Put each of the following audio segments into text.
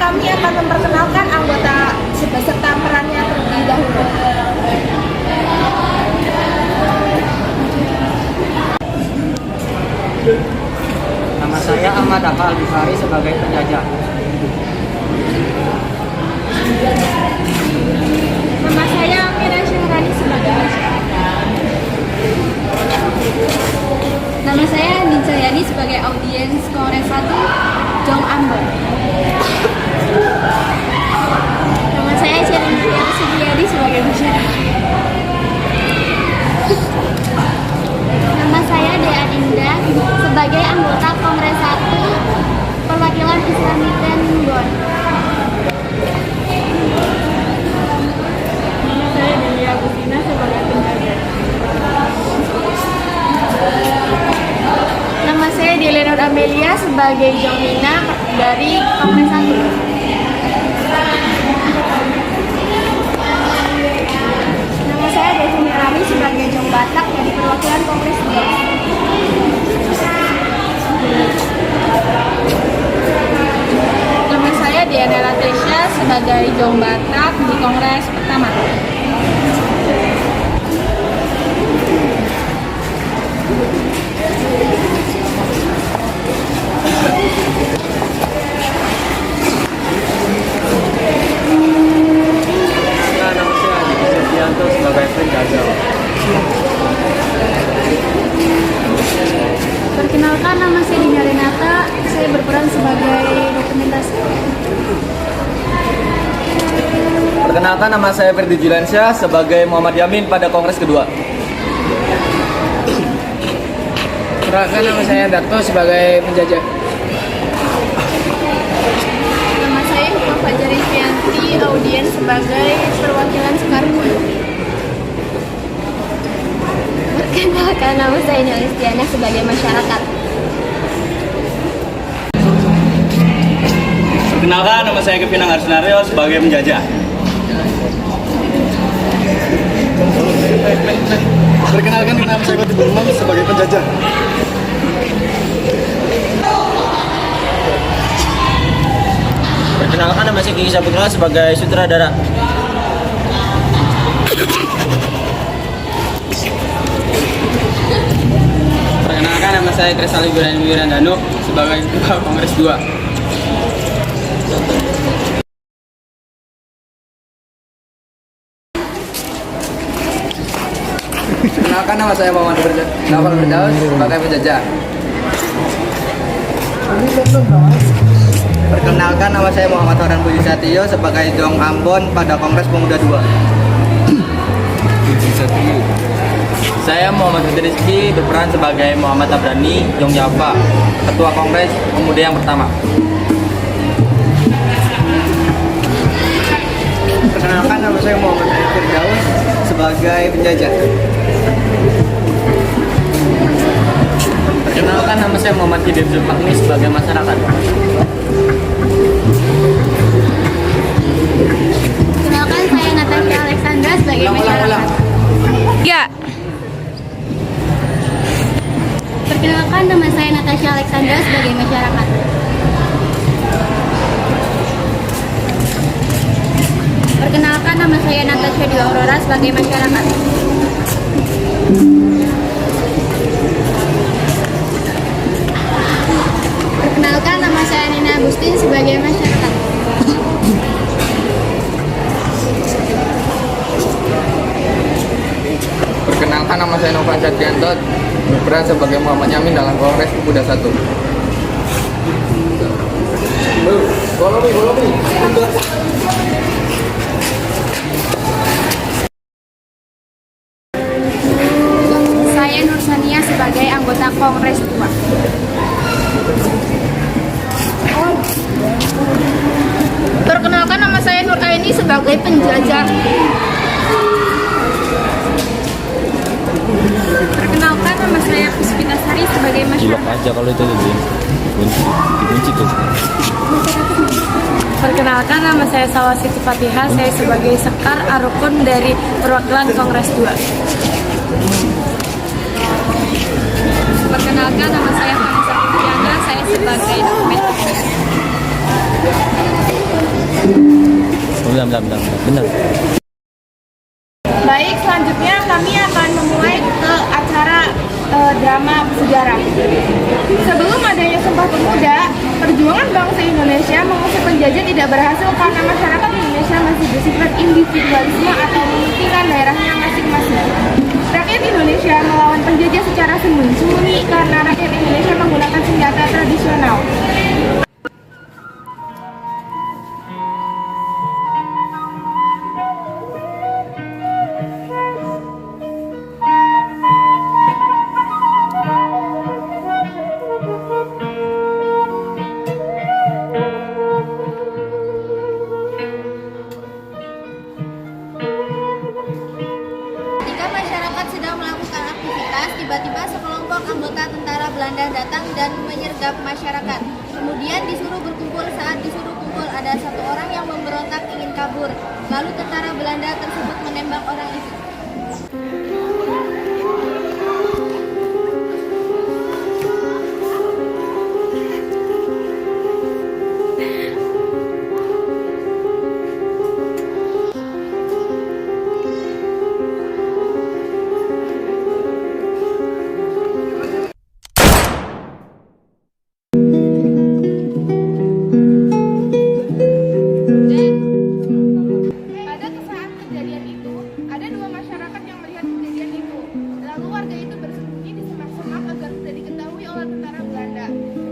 kami akan memperkenalkan anggota beserta perannya terlebih dahulu. Nama saya Ahmad Aka Al-Bukhari sebagai penjajah. Nama saya Amira Syahrani sebagai masyarakat. Nama saya Ninja Yani sebagai audiens Kongres 1 Jong Ambon. Nama saya Sherin Supriyadi sebagai masyarakat. Nama saya Dea Dinda sebagai anggota Kongres 1 Perwakilan Islami dan Bon. Nama saya Delia Agustina sebagai penjaga. Nama saya Delenor Amelia sebagai Jongmina dari Kongres 1. Nama saya Devini Rami sebagai Jong Batak dari perwakilan Kongres 2. Nama saya Diana Latesha sebagai Jong Batak di Kongres pertama. Nama saya Adi Subianto sebagai penjajah. Perkenalkan, nama saya Dina Renata, saya berperan sebagai dokumentasi. Perkenalkan, nama saya Ferdi Juliansyah sebagai Muhammad Yamin pada Kongres kedua. Perkenalkan, nama saya Darto sebagai penjajah. Nama saya Hukma Fajar Rizvianti, audiens sebagai perwakilan Soekarno. Perkenalkan, nama saya Nil Istiana sebagai masyarakat. Perkenalkan, nama saya Kevin Arsunario sebagai penjajah. Perkenalkan, nama saya Fatih Burman sebagai penjajah. Perkenalkan, nama saya Kiki Saputra sebagai sutradara. Perkenalkan, nama saya Kresali Wirandanu sebagai ketua Kongres 2. Perkenalkan, nama saya Muhammad Naufal Firdaus sebagai penjajah. Perkenalkan, nama saya Muhammad Farhan Budi Satrio sebagai Jong Ambon pada Kongres Pemuda 2. Saya Muhammad Hudi Rizky berperan sebagai Muhammad Tabrani Jong Java, Ketua Kongres Pemuda yang pertama. Perkenalkan, nama saya Muhammad Firdaus sebagai penjajah. Perkenalkan, nama saya Muhammad Hidir Zulfahmi sebagai masyarakat. Perkenalkan, saya Natasha Alexandra sebagai masyarakat. Ya. Perkenalkan, nama saya Natasha Alexandra sebagai masyarakat. Perkenalkan, nama saya Natasha Dwi Aurora sebagai masyarakat. Perkenalkan, nama saya Nina Agustin sebagai masyarakat. Perkenalkan, nama saya Novan Satrianto berperan sebagai Muhammad Yamin dalam Kongres Pemuda 1. Saya Nur Sania sebagai anggota Kongres 2. Perkenalkan, nama saya Nur Aini sebagai penjajah. Perkenalkan, nama saya Puspita Sari sebagai masyarakat. aja kalau itu dikunci tuh. Perkenalkan, nama saya Sawasiti Fatihah, saya sebagai Sekar Arukun dari perwakilan Kongres 2. Perkenalkan, nama saya Vanessa Putriana, saya sebagai dokumenter. Benar. Baik, selanjutnya kami akan memulai ke acara drama sejarah. Sebelum adanya Sumpah Pemuda, perjuangan bangsa Indonesia mengusir penjajah tidak berhasil karena masyarakat Indonesia masih bersifat individualisme atau mementingkan daerahnya masing-masing. Rakyat Indonesia melawan penjajah secara sembunyi-sembunyi karena rakyat Indonesia menggunakan senjata tradisional. Ketika masyarakat sedang melakukan aktivitas, tiba-tiba sekelompok anggota tentara Belanda datang dan menyergap masyarakat. Kemudian disuruh berkumpul. Saat disuruh kumpul, ada satu orang yang memberontak ingin kabur. Lalu tentara Belanda tersebut menembak orang itu. Pada saat kejadian itu, ada dua masyarakat yang melihat kejadian itu. Lalu warga itu bersembunyi di semak-semak agar tidak diketahui oleh tentara Belanda.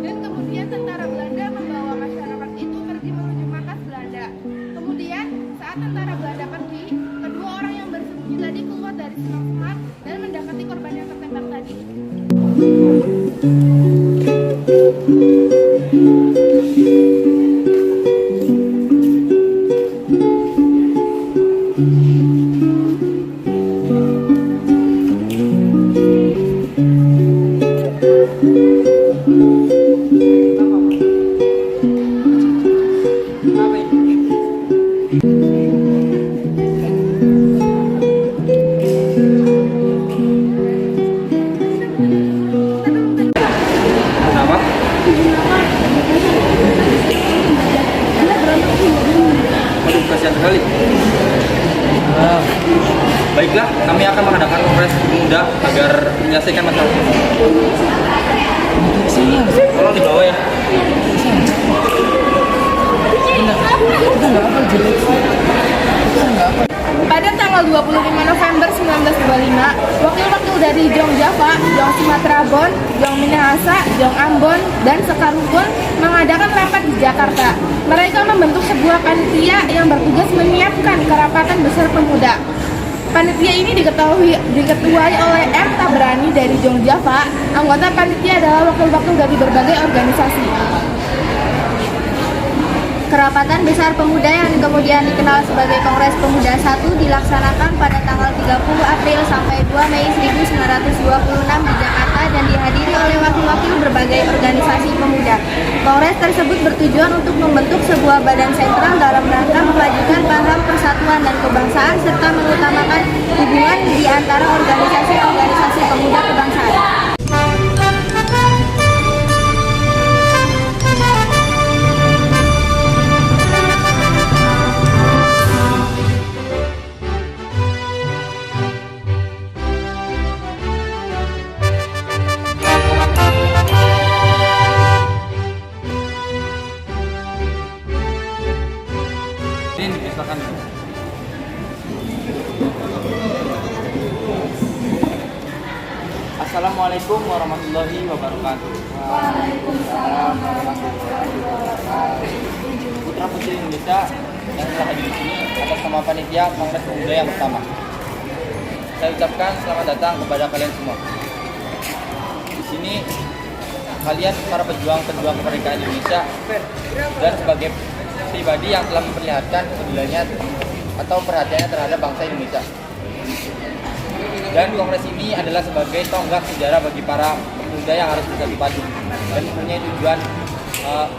Dan kemudian tentara Belanda membawa masyarakat itu pergi menuju markas Belanda. Kemudian, saat tentara Belanda pergi, kedua orang yang bersembunyi tadi keluar dari semak-semak dan mendekati korban yang tertembak tadi. Kenapa? Waduh, kasihan sekali. Baiklah, kami akan mengadakan kongres pemuda agar menyelesaikan masalah ini. Tolong dibawa ya. Pada tanggal 25 November 1925, wakil-wakil dari Jong Java, Jong Sumatera Bon, Jong Minahasa, Jong Ambon, dan Sekarukun mengadakan rapat di Jakarta. Mereka membentuk sebuah panitia yang bertugas menyiapkan kerapatan besar pemuda. Panitia ini diketuai oleh M. Tabrani dari Jong Java. Anggota panitia adalah wakil-wakil dari berbagai organisasi. Kerapatan Besar Pemuda yang kemudian dikenal sebagai Kongres Pemuda I dilaksanakan pada tanggal 30 April sampai 2 Mei 1926 di Jakarta dan dihadiri oleh wakil-wakil berbagai organisasi pemuda. Kongres tersebut bertujuan untuk membentuk sebuah badan sentral dalam rangka memajukan paham persatuan dan kebangsaan serta mengutamakan hubungan di antara organisasi-organisasi pemuda kebangsaan. Ini dipisahkan. Assalamualaikum warahmatullahi wabarakatuh. Waalaikumsalam warahmatullahi wabarakatuh. Putra putri Indonesia yang telah hadir di sini atas nama panitia Kongres Pemuda yang pertama. Saya ucapkan selamat datang kepada kalian semua. Di sini kalian para pejuang-pejuang kemerdekaan Indonesia dan sebagai pribadi yang telah memperlihatkan kepeduliannya atau perhatiannya terhadap bangsa Indonesia. Dan kongres ini adalah sebagai tonggak sejarah bagi para pemuda yang harus bersatu padu dan mempunyai tujuan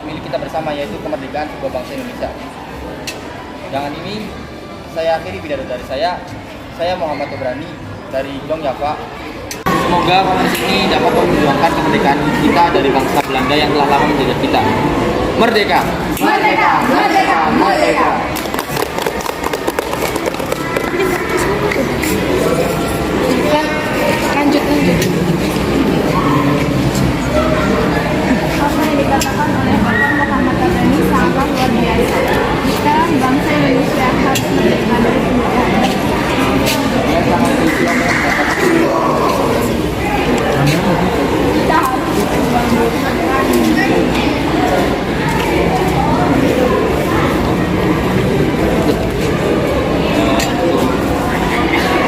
milik kita bersama, yaitu kemerdekaan sebuah bangsa Indonesia. Dengan ini saya akhiri pidato dari saya. Saya Muhammad Tabrani dari Jong Java. Semoga kongres ini dapat memperjuangkan kemerdekaan kita dari bangsa Belanda yang telah lama menjajah kita. Merdeka! Merdeka! Merdeka! Merdeka! Lanjut. Apa yang dikatakan oleh Bapak Muhammad Ghazali sangat luar biasa. Jika bangsa Indonesia harus merdeka dari penjajahan. Kita harus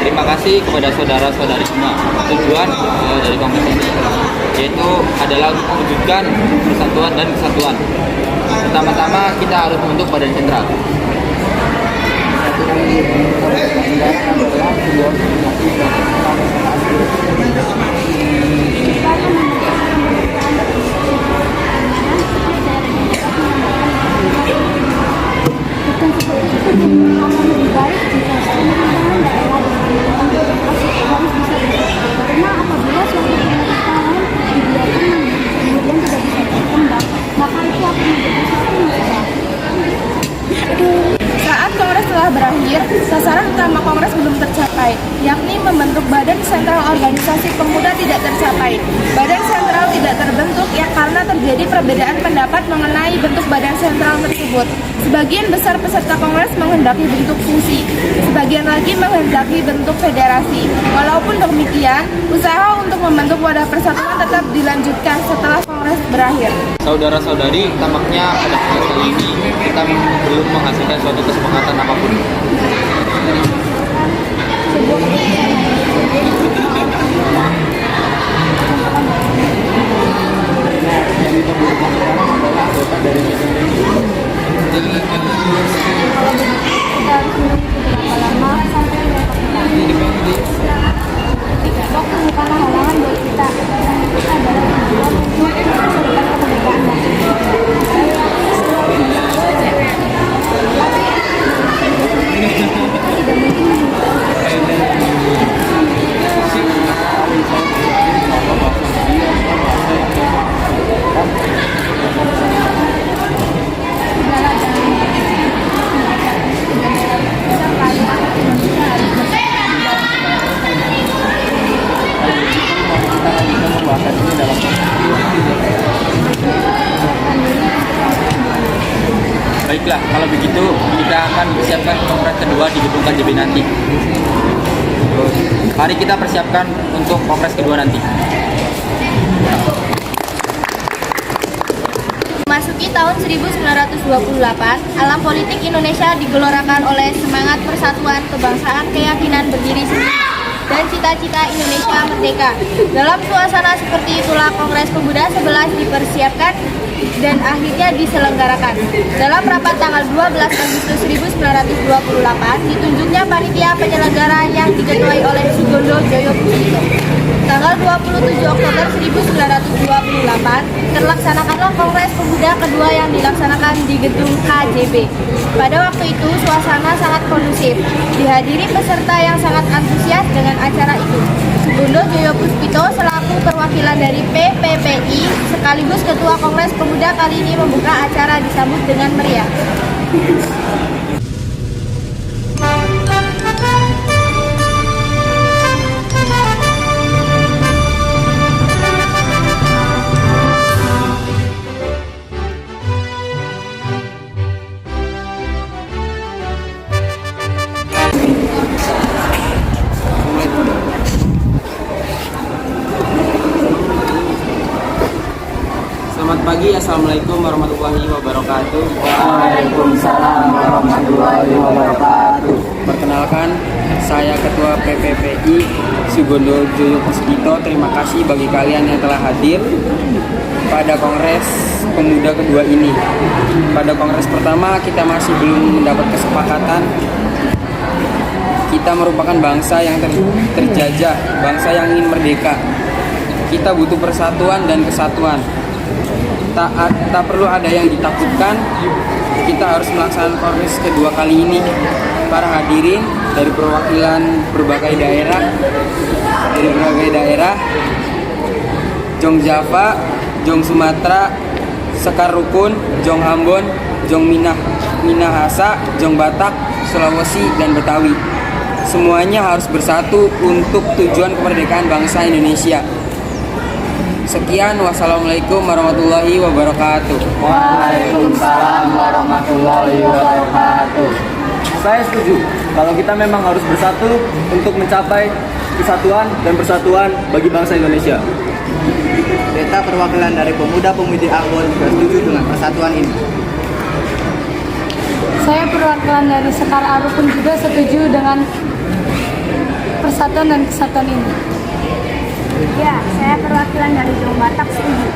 Terima kasih kepada saudara-saudari semua. Tujuan dari kongres ini yaitu adalah untuk mewujudkan persatuan dan kesatuan. Pertama-tama kita harus membentuk badan sentral. Saat kongres telah berakhir, sasaran utama kongres belum tercapai, yakni membentuk badan sentral organisasi pemuda tidak tercapai. Badan sentral tidak terbentuk ya karena terjadi perbedaan pendapat mengenai bentuk badan sentral tersebut. Sebagian besar peserta kongres menghendaki bentuk fungsi, sebagian lagi menghendaki bentuk federasi. Walaupun demikian, usaha untuk membentuk wadah persatuan tetap dilanjutkan setelah kongres berakhir. Saudara-saudari, tampaknya pada kongres kali ini kita belum menghasilkan suatu kesepakatan apapun. kita harus menunggu berapa lama sampai mereka kembali. Waktu bukanlah halangan buat kita. Kita adalah tujuan untuk menghasilkan kemerdekaan bangsa. Baiklah, kalau begitu kita akan persiapkan kongres kedua di gedung KJB nanti. Terus, mari kita persiapkan untuk kongres kedua nanti. Memasuki tahun 1928, alam politik Indonesia digelorakan oleh semangat persatuan kebangsaan, keyakinan berdiri sendiri, dan cita-cita Indonesia merdeka. Dalam suasana seperti itulah Kongres Pemuda 11 dipersiapkan dan akhirnya diselenggarakan. Dalam rapat tanggal 12 Agustus 1928, ditunjuknya panitia penyelenggara yang diketuai oleh Sugondo Joyo Puspito. Tanggal 27 Oktober 1928, terlaksanakanlah Kongres Pemuda kedua yang dilaksanakan di gedung KJB. Pada waktu itu, suasana sangat kondusif, dihadiri peserta yang sangat antusias dengan acara itu. Sugondo Joyo Puspito selaku perwakilan dari PPPI sekaligus Ketua Kongres Pemuda kali ini membuka acara disambut dengan meriah. Selamat pagi, Assalamualaikum warahmatullahi wabarakatuh. Waalaikumsalam warahmatullahi wabarakatuh. Perkenalkan, saya Ketua PPPI Sugondo Joyo Puspito. Terima kasih bagi kalian yang telah hadir pada Kongres Pemuda kedua ini. Pada Kongres pertama kita masih belum mendapat kesepakatan. Kita merupakan bangsa yang terjajah, bangsa yang ingin merdeka. Kita butuh persatuan dan kesatuan. Tak perlu ada yang ditakutkan. Kita harus melaksanakan kongres kedua kali ini. Para hadirin dari perwakilan berbagai daerah, Jong Java, Jong Sumatera, Sekar Rukun, Jong Ambon, Jong Minahasa, Jong Batak, Sulawesi, dan Betawi. Semuanya harus bersatu untuk tujuan kemerdekaan bangsa Indonesia. Sekian, wassalamualaikum warahmatullahi wabarakatuh. Waalaikumsalam warahmatullahi wabarakatuh. Saya setuju kalau kita memang harus bersatu untuk mencapai kesatuan dan persatuan bagi bangsa Indonesia. Beta perwakilan dari pemuda-pemudi Ambon juga setuju dengan persatuan ini. Saya perwakilan dari Sekar Aru pun juga setuju dengan persatuan dan kesatuan ini. Ya, saya perwakilan dari Jong Batak setuju.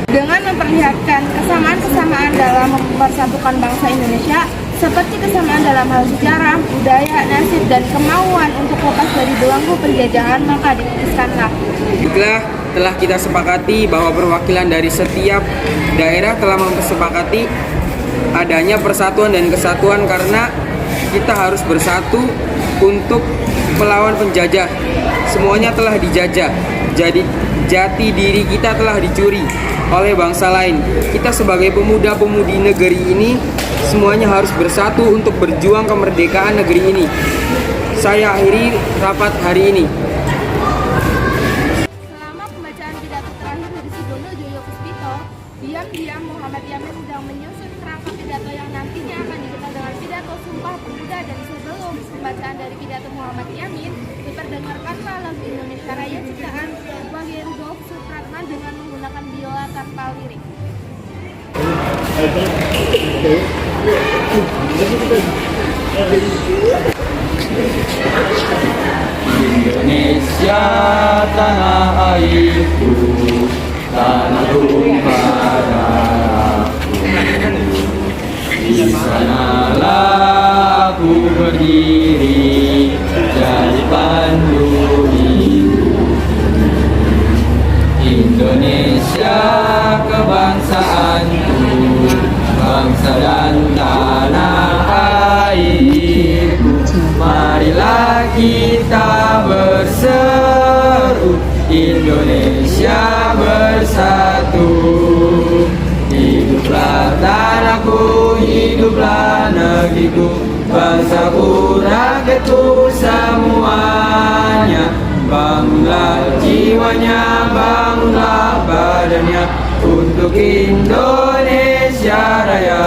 Dengan memperlihatkan kesamaan-kesamaan dalam mempersatukan bangsa Indonesia, seperti kesamaan dalam hal sejarah, budaya, nasib, dan kemauan untuk lepas dari belenggu penjajahan, maka diputuskanlah. Baiklah, telah kita sepakati bahwa perwakilan dari setiap daerah telah memsepakati adanya persatuan dan kesatuan karena kita harus bersatu untuk melawan penjajah. Semuanya telah dijajah. Jadi jati diri kita telah dicuri oleh bangsa lain. Kita sebagai pemuda-pemudi negeri ini semuanya harus bersatu untuk berjuang kemerdekaan negeri ini. Saya akhiri rapat hari ini. Selama pembacaan pidato terakhir dari Sudono Joyo Puspito, diam-diam Muhammad Yamin sedang menyusun kerangka pidato yang nantinya akan dikenal dengan pidato Sumpah Pemuda, dan sebelum pembacaan dari pidato Muhammad Yamin, diperdengarkanlah lagu Indonesia Raya ciptaan Wahyu Rudolf Supratman dengan menggunakan biola tanpa lirik. Indonesia tanah airku, tanah tumpah darahku. Di sanalah aku berdiri, jadi pandu hidup. Indonesia kebangsaanku, bangsa dan tanah airku. Marilah kita berseru, Indonesia bersatu. Hiduplah tanahku, hiduplah negeriku, bangsaku, rakyatku semuanya. Bangunlah jiwanya, bangunlah badannya untuk Indonesia Raya.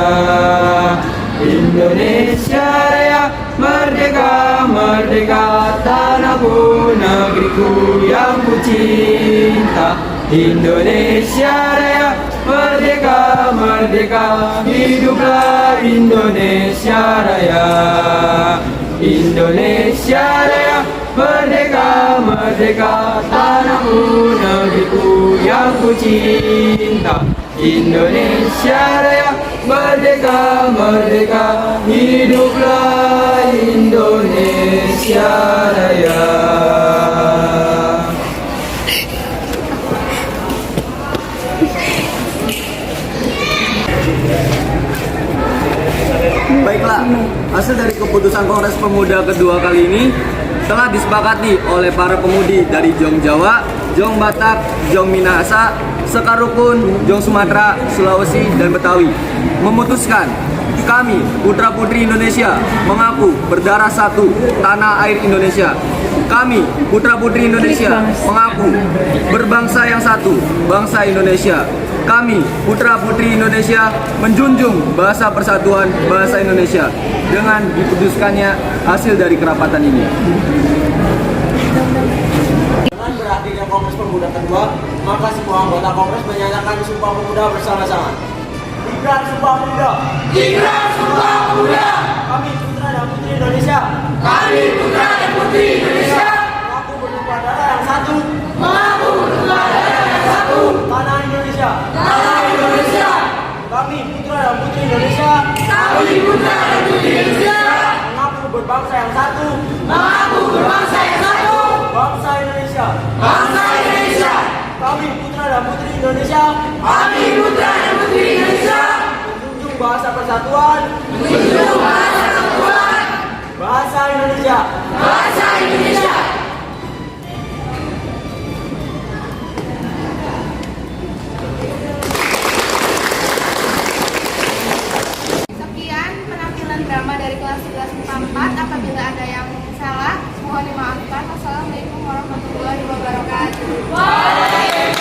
Indonesia Raya, merdeka, merdeka, tanahku, negeriku yang ku cinta. Indonesia Raya, merdeka, merdeka, hiduplah Indonesia Raya. Indonesia Raya, merdeka, merdeka, tanahku, negeriku yang ku cinta. Indonesia Raya, merdeka, merdeka, hiduplah Indonesia Raya. Baiklah, hasil dari keputusan Kongres Pemuda kedua kali ini telah disepakati oleh para pemudi dari Jong Jawa, Jong Batak, Jong Minahasa, Sekar Rukun, Jong Sumatera, Sulawesi, dan Betawi memutuskan kami, putra-putri Indonesia, mengaku berdarah satu tanah air Indonesia. Kami, putra-putri Indonesia, mengaku berbangsa yang satu, bangsa Indonesia. Kami, putra-putri Indonesia, menjunjung bahasa persatuan bahasa Indonesia dengan diputuskannya hasil dari kerapatan ini. Dengan berakhirnya Kongres Pemuda kedua, maka semua anggota Kongres menyatakan Sumpah Pemuda bersama-sama. Diklat Sumpah Pemuda. Diklat Sumpah Pemuda. Kami putra dan putri Indonesia. Kami putra dan putri Indonesia. Mengaku bertumpah darah yang satu. Mengaku bertumpah darah yang satu. Tanah Indonesia. Tanah Indonesia. Kami putra dan putri Indonesia. Kami putra dan putri Indonesia. Mengaku berbangsa yang satu. Mengaku berbangsa yang satu. Bangsa Indonesia. Bangsa Indonesia. Kami putra dan putri Indonesia. Kami putra dan putri Indonesia. Menjunjung bahasa persatuan. Menjunjung bahasa persatuan. Bahasa Indonesia. Bahasa Indonesia. Sekian penampilan drama dari kelas 11 4. Apabila ada yang salah, mohon dimaafkan. Wassalamualaikum warahmatullahi wabarakatuh.